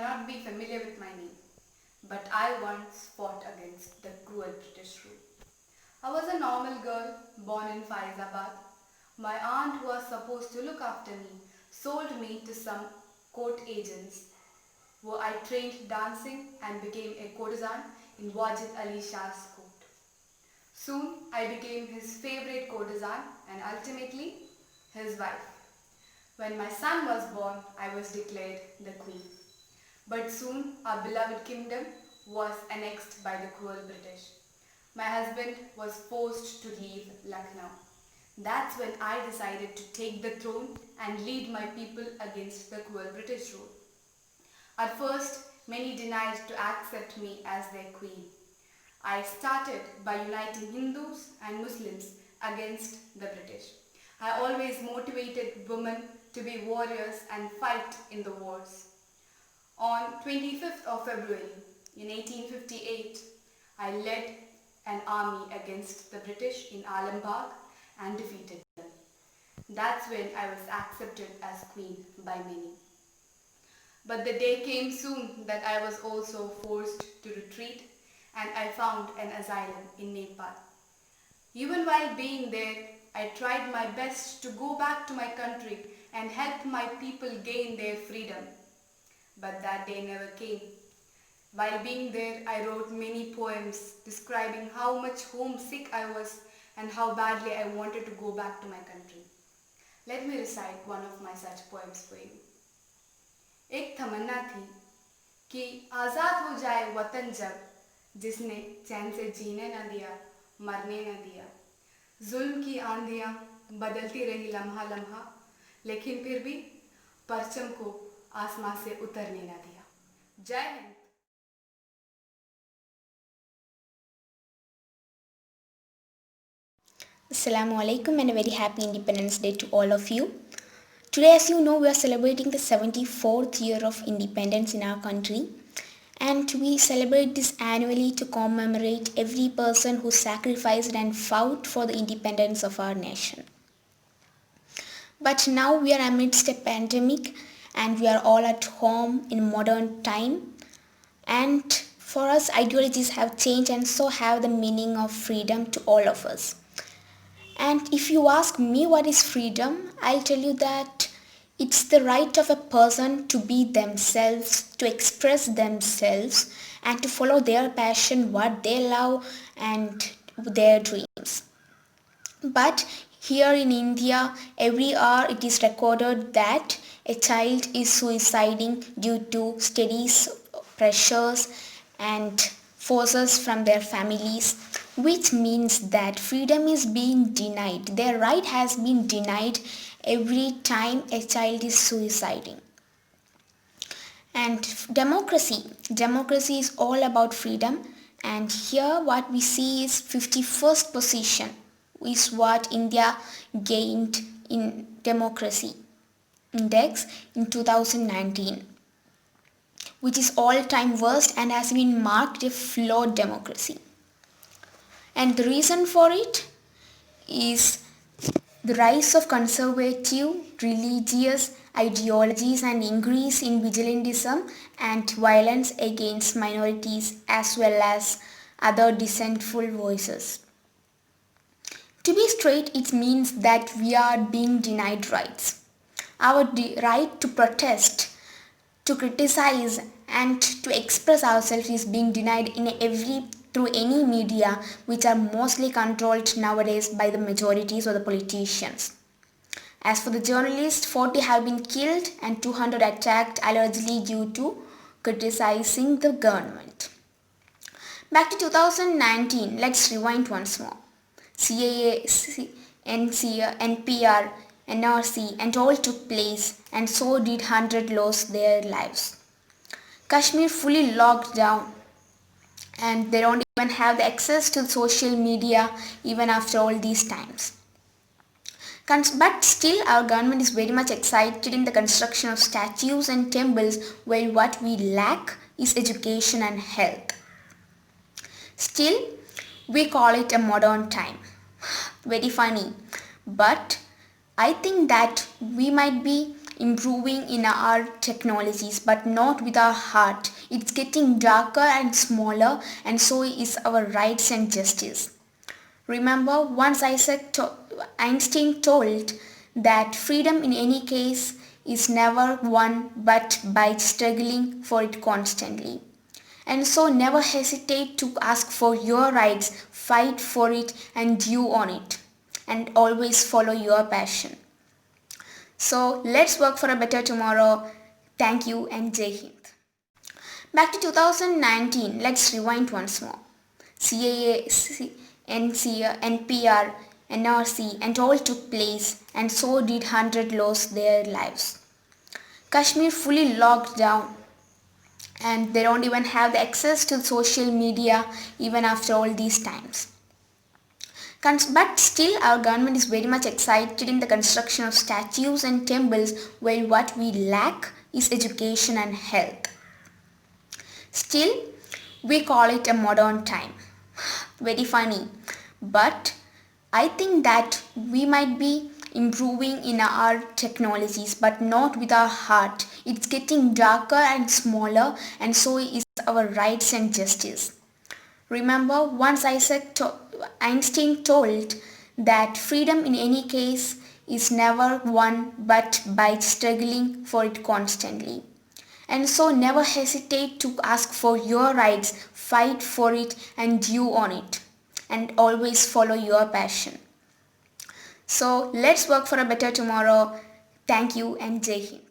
not be familiar with my name, but I once fought against the cruel British rule. I was a normal girl born in Faizabad. My aunt, who was supposed to look after me, sold me to some court agents where I trained dancing and became a courtesan in Wajid Ali Shah's court. Soon I became his favorite courtesan and ultimately his wife. When my son was born, I was declared the queen. But soon our beloved kingdom was annexed by the cruel British. My husband was forced to leave Lucknow. That's when I decided to take the throne and lead my people against the cruel British rule. At first, many denied to accept me as their queen. I started by uniting Hindus and Muslims against the British. I always motivated women to be warriors and fight in the wars. On 25th of February in 1858, I led an army against the British in Alambagh and defeated them. That's when I was accepted as queen by many. But the day came soon that I was also forced to retreat, and I found an asylum in Nepal. Even while being there, I tried my best to go back to my country and help my people gain their freedom. But that day never came. While being there, I wrote many poems describing how much homesick I was and how badly I wanted to go back to my country. Let me recite one of my such poems for you. एक तमन्ना थी कि आज़ाद हो जाए वतन जब, जिसने चैन से जीने न दिया, मरने न दिया। जुल्म की आंधियाँ बदलती रही लम्हा लम्हा, लेकिन फिर भी परचम को आसमां से उतरने न दिया। जय Hind. Assalamu alaikum and a very happy Independence Day to all of you. Today, as you know, we are celebrating the 74th year of independence in our country, and we celebrate this annually to commemorate every person who sacrificed and fought for the independence of our nation. But now we are amidst a pandemic and we are all at home in modern time, and for us ideologies have changed and so have the meaning of freedom to all of us. And if you ask me what is freedom, I'll tell you that it's the right of a person to be themselves, to express themselves and to follow their passion, what they love and their dreams. But here in India, every hour it is recorded that a child is suiciding due to studies, pressures and forces from their families, which means that freedom is being denied. Their right has been denied every time a child is suiciding. And democracy is all about freedom, and here what we see is 51st position is what India gained in democracy index in 2019, which is all-time worst and has been marked a flawed democracy. And the reason for it is the rise of conservative religious ideologies and increase in vigilantism and violence against minorities as well as other dissentful voices. To be straight, it means that we are being denied rights. Our right to protest, to criticize and to express ourselves is being denied through any media, which are mostly controlled nowadays by the majorities or the politicians. As for the journalists, 40 have been killed and 200 attacked allegedly due to criticizing the government. Back to 2019, let's rewind once more. CAA, NPR, NRC and all took place, and so did 100 lost their lives. Kashmir fully locked down, and they don't even have the access to social media even after all these times. But still our government is very much excited in the construction of statues and temples, while what we lack is education and health. Still, we call it a modern time. Very funny. But I think that we might be improving in our technologies, but not with our heart. It's getting darker and smaller, and so is our rights and justice. Remember, once Einstein told that freedom in any case is never won but by struggling for it constantly. And so never hesitate to ask for your rights, fight for it and due on it. And always follow your passion. So let's work for a better tomorrow. Thank you and Jai Hind. Back to 2019, let's rewind once more. CAA, NPR, NRC and all took place, and so did 100 lost their lives. Kashmir fully locked down, and they don't even have the access to social media even after all these times. But still our government is very much excited in the construction of statues and temples, while what we lack is education and health. Still, we call it a modern time. Very funny. But I think that we might be improving in our technologies, but not with our heart. It's getting darker and smaller, and so is our rights and justice. Remember, once Einstein told that freedom in any case is never won but by struggling for it constantly. And so never hesitate to ask for your rights, fight for it and due on it. And always follow your passion. So let's work for a better tomorrow. Thank you and Jai Hind.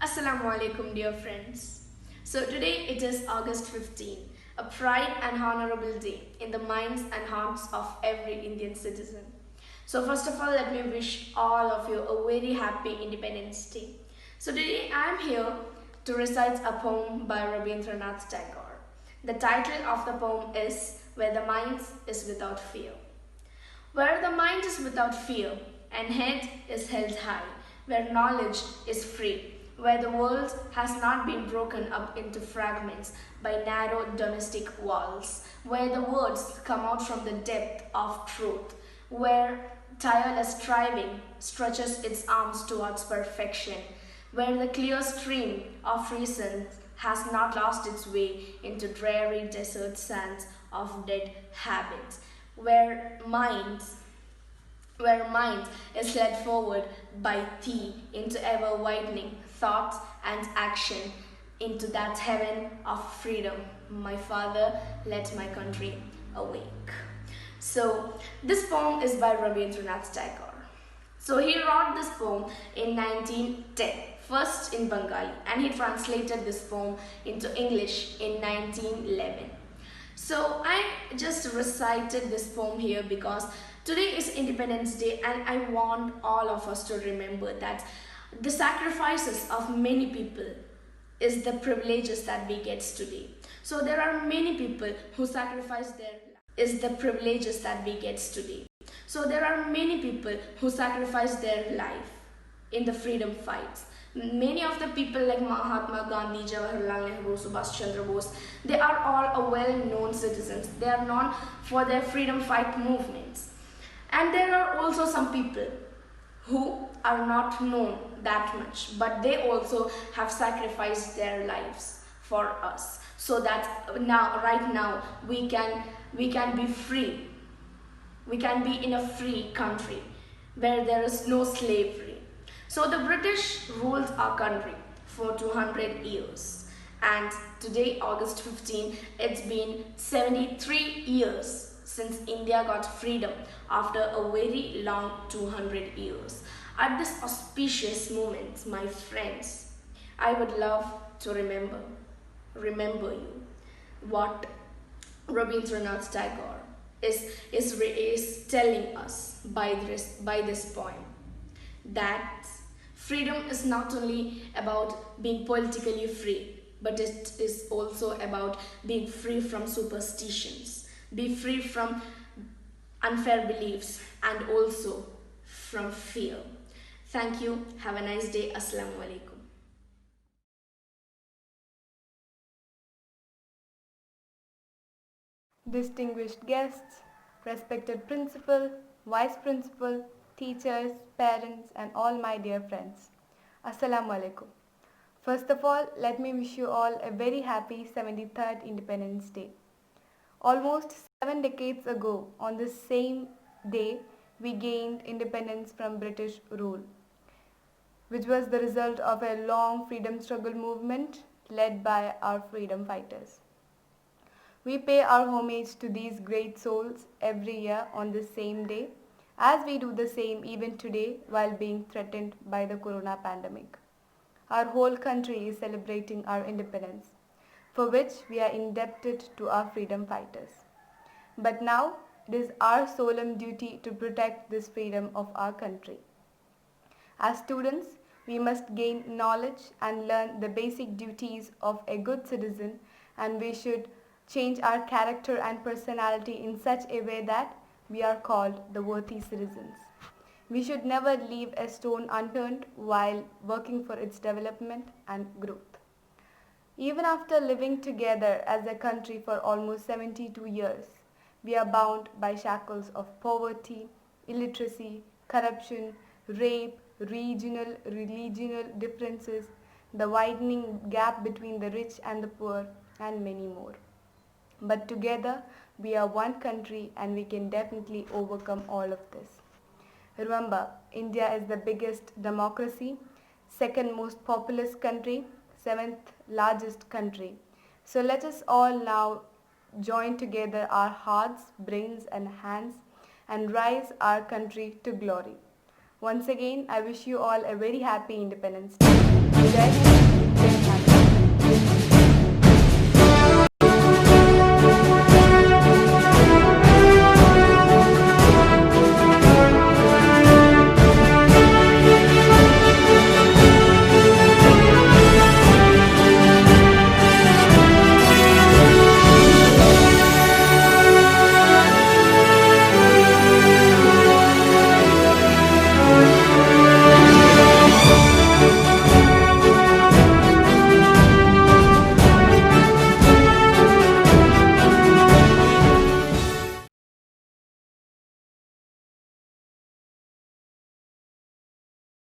Assalamu alaikum, dear friends. So today it is August 15, a pride and honorable day in the minds and hearts of every Indian citizen. So first of all, let me wish all of you a very happy Independence Day. So today I am here to recite a poem by Rabindranath Tagore. The title of the poem is Where the Mind is Without Fear. Where the mind is without fear and head is held high, where knowledge is free, where the world has not been broken up into fragments by narrow domestic walls, where the words come out from the depth of truth, where tireless striving stretches its arms towards perfection, where the clear stream of reason has not lost its way into dreary desert sands of dead habits, where mind is led forward by thee into ever-widening thought and action, into that heaven of freedom. My Father, let my country awake. So, this poem is by Rabindranath Tagore. So, he wrote this poem in 1910, first in Bengali, and he translated this poem into English in 1911. So, I just recited this poem here because today is Independence Day, and I want all of us to remember that the sacrifices of many people is the privileges that we get today. So there are many people who sacrifice their is the privileges that we get today. So there are many people who sacrifice their life in the freedom fights. Many of the people like Mahatma Gandhi, Jawaharlal Nehru, Subhash Chandra Bose, they are all a well-known citizens. They are known for their freedom fight movements. And there are also some people who are not known that much, but they also have sacrificed their lives for us, so that now, right now, we can be free. We can be in a free country where there is no slavery. So the British ruled our country for 200 years, and today, August 15, it's been 73 years since India got freedom after a very long 200 years. At this auspicious moment, my friends, I would love to remember you what Rabindranath Tagore is telling us by this poem, that freedom is not only about being politically free, but it is also about being free from superstitions, be free from unfair beliefs, and also from fear. Thank you. Have a nice day. Assalamu alaikum. Distinguished guests, respected principal, vice principal, teachers, parents, and all my dear friends. Assalamu alaikum. First of all, let me wish you all a very happy 73rd Independence Day. Almost 7 decades ago, on this same day, we gained independence from British rule, which was the result of a long freedom struggle movement led by our freedom fighters. We pay our homage to these great souls every year on the same day, as we do the same even today while being threatened by the corona pandemic. Our whole country is celebrating our independence, for which we are indebted to our freedom fighters. But now it is our solemn duty to protect this freedom of our country. As students, we must gain knowledge and learn the basic duties of a good citizen, and we should change our character and personality in such a way that we are called the worthy citizens. We should never leave a stone unturned while working for its development and growth. Even after living together as a country for almost 72 years, we are bound by shackles of poverty, illiteracy, corruption, rape, regional differences, the widening gap between the rich and the poor, and many more. But together, we are one country and we can definitely overcome all of this. Remember, India is the biggest democracy, second most populous country, seventh largest country. So let us all now join together our hearts, brains and hands and rise our country to glory. Once again, I wish you all a very happy Independence Day. Jai Hind.